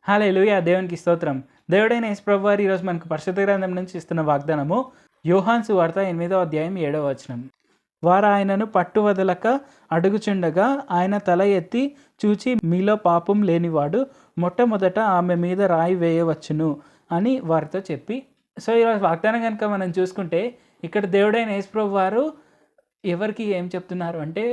హల్లెలూయా! దేవునికి స్తోత్రం. దేవుడైన యేసు ప్రభువారు ఈరోజు మనకు పరిశుద్ధ గ్రంథం నుంచి ఇస్తున్న వాగ్దానము యోహాను సువార్త 8వ అధ్యాయం 7వ వచనం. వారు ఆయనను పట్టువదలక అడుగుచుండగా ఆయన తల ఎత్తి చూచి మీలో పాపం లేనివాడు మొట్టమొదట ఆమె మీద రాయి వేయవచ్చును అని వారితో చెప్పి, సో ఈరోజు వాగ్దానం కనుక మనం చూసుకుంటే ఇక్కడ దేవుడైన యేసు ప్రభువారు ఎవరికి ఏం చెప్తున్నారు అంటే,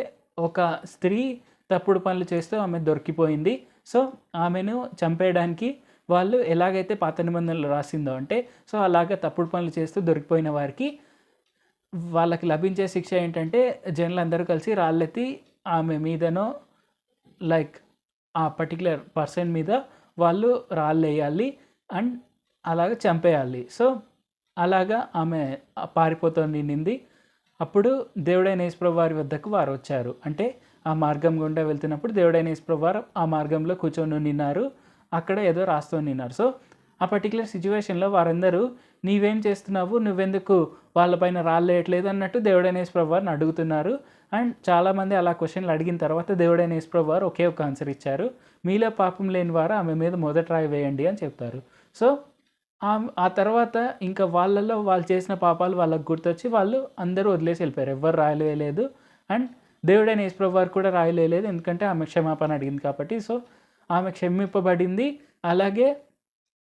ఒక స్త్రీ తప్పుడు పనులు చేస్తూ ఆమె దొరికిపోయింది. సో ఆమెను చంపేయడానికి వాళ్ళు ఎలాగైతే పాత నిబంధనలు రాసిందో అంటే, సో అలాగ తప్పుడు పనులు చేస్తూ దొరికిపోయిన వారికి వాళ్ళకి లభించే శిక్ష ఏంటంటే, జనులందరూ కలిసి రాళ్ళెత్తి ఆమె మీదనో లైక్ ఆ పర్టిక్యులర్ పర్సన్ మీద వాళ్ళు రాళ్ళేయాలి అండ్ అలాగ చంపేయాలి. సో అలాగా ఆమె పారిపోతూ నిండింది. అప్పుడు దేవుడైన యేసు ప్రభువారి వద్దకు వారు వచ్చారు. అంటే ఆ మార్గం గుండా వెళ్తున్నప్పుడు దేవుడైన యేసు ప్రభువారు ఆ మార్గంలో కూర్చొని నిన్నారు. అక్కడ ఏదో రాస్తూ నిన్నారు. సో ఆ పర్టిక్యులర్ సిచ్యువేషన్లో వారందరూ నీవేం చేస్తున్నావు, నువ్వెందుకు వాళ్ళపైన రాళ్ళేయట్లేదు అన్నట్టు దేవుడైన యేసు ప్రభువారిని అడుగుతున్నారు. అండ్ చాలామంది అలా క్వశ్చన్లు అడిగిన తర్వాత దేవుడైన యేసు ప్రభువారు ఒకే ఒక ఆన్సర్ ఇచ్చారు. మీలో పాపం లేని వారు ఆమె మీద మొదట రాయి వేయండి అని చెప్తారు. సో ఆ తర్వాత ఇంకా వాళ్ళలో వాళ్ళు చేసిన పాపాలు వాళ్ళకు గుర్తొచ్చి వాళ్ళు అందరూ వదిలేసి వెళ్ళిపోయారు. ఎవ్వరు రాయలు వేయలేదు. అండ్ దేవుడైన యేసు ప్రభువారు కూడా రాయలు వేయలేదు, ఎందుకంటే ఆమె క్షమాపణ అడిగింది కాబట్టి. సో ఆమె క్షమింపబడింది, అలాగే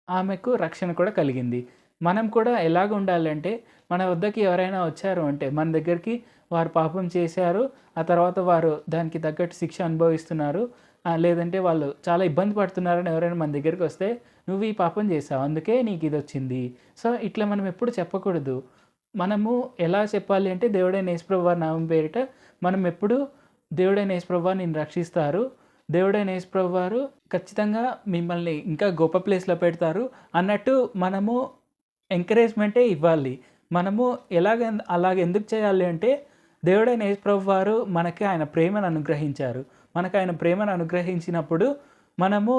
ఆమెకు రక్షణ కూడా కలిగింది. మనం కూడా ఎలాగ ఉండాలంటే, మన వద్దకి ఎవరైనా వచ్చారు అంటే, మన దగ్గరికి వారు పాపం చేశారు, ఆ తర్వాత వారు దానికి తగ్గట్టు శిక్ష అనుభవిస్తున్నారు, లేదంటే వాళ్ళు చాలా ఇబ్బంది పడుతున్నారని ఎవరైనా మన దగ్గరికి వస్తే, నువ్వు ఈ పాపం చేసావు అందుకే నీకు ఇది వచ్చింది. సో ఇట్లా మనం ఎప్పుడు చెప్పకూడదు. మనము ఎలా చెప్పాలి అంటే, దేవుడైన యేసు ప్రభువారి నామం పేరిట మనం ఎప్పుడు దేవుడైన యేసు ప్రభువారు నిన్ను రక్షిస్తారు, దేవుడైన యేసు ప్రభువారు ఖచ్చితంగా మిమ్మల్ని ఇంకా గొప్ప ప్లేస్లో పెడతారు అన్నట్టు మనము ఎంకరేజ్మెంటే ఇవ్వాలి. మనము అలాగ ఎందుకు చేయాలి అంటే, దేవుడైన యేసు ప్రభువారు మనకి ఆయన ప్రేమను అనుగ్రహించారు. మనకు ఆయన ప్రేమను అనుగ్రహించినప్పుడు మనము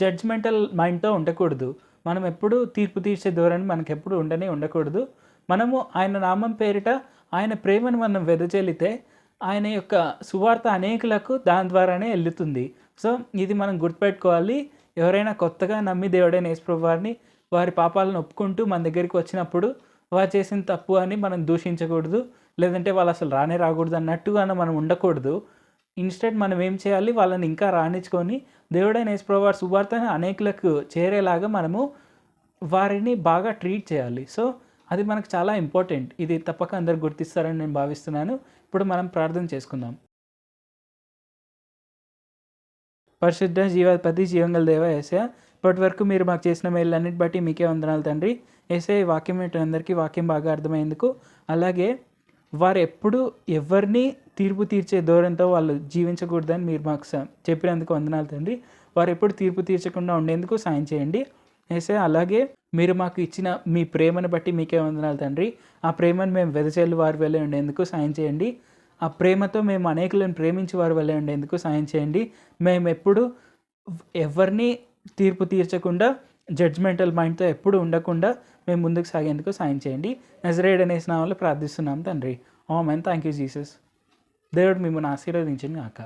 జడ్జ్మెంటల్ మైండ్తో ఉండకూడదు. మనం ఎప్పుడు తీర్పు తీర్చే ధోరణి మనకెప్పుడు ఉండకూడదు. మనము ఆయన నామం పేరిట ఆయన ప్రేమను మనం వెదజల్లితే ఆయన యొక్క సువార్త అనేకులకు దాని ద్వారానే వెళ్తుంది. సో ఇది మనం గుర్తుపెట్టుకోవాలి. ఎవరైనా కొత్తగా నమ్మి దేవుడైన యేసు ప్రభువారిని వారి పాపాలను ఒప్పుకుంటూ మన దగ్గరికి వచ్చినప్పుడు వారు చేసిన తప్పు అని మనం దూషించకూడదు, లేదంటే వాళ్ళు అసలు రాకూడదు అన్నట్టుగా మనం ఉండకూడదు. ఇన్స్టెడ్ మనం ఏం చేయాలి, వాళ్ళని ఇంకా రానిచ్చుకొని దేవుడైన యేసు ప్రభువారి సువార్తను అనేకులకు చేరేలాగా మనము వారిని బాగా ట్రీట్ చేయాలి. సో అది మనకు చాలా ఇంపార్టెంట్. ఇది తప్పక అందరు గుర్తిస్తారని నేను భావిస్తున్నాను. ఇప్పుడు మనం ప్రార్థన చేసుకుందాం. పరిశుద్ధ జీవాధిపతి జీవంగల దేవ యేసయ్య, ఇప్పటి వరకు మీరు మాకు చేసిన మేళ్ళన్నిటి బట్టి మీకే వందనాలు తండ్రి. యేసయ్య, ఈ వాక్యం అందరికీ వాక్యం బాగా అర్థమయ్యేందుకు, అలాగే వారు ఎప్పుడు ఎవరిని తీర్పు తీర్చే ధోరణితో వాళ్ళు జీవించకూడదని మీరు మాకు చెప్పినందుకు వందనాలు తండ్రి. వారు ఎప్పుడు తీర్పు తీర్చకుండా ఉండేందుకు సాయం చేయండి యేసయ్య. అలాగే మీరు మాకు ఇచ్చిన మీ ప్రేమను బట్టి మీకే వందనాలు తండ్రి. ఆ ప్రేమను మేము వెదజల్లి వారి వల్లే ఉండేందుకు సాయం చేయండి. ఆ ప్రేమతో మేము అనేకులను ప్రేమించి వారి వల్లే ఉండేందుకు సాయం చేయండి. మేము ఎప్పుడు ఎవరిని తీర్పు తీర్చకుండా జడ్జ్మెంటల్ మైండ్తో ఎప్పుడు ఉండకుండా మేము ముందుకు సాగేందుకు సాయం చేయండి. నజరేయుడైన యేసు నామములో ప్రార్థిస్తున్నాం తండ్రి. ఆమేన్. Thank you Jesus. దేవుడు మిమ్మల్ని ఆశీర్వదించును గాక.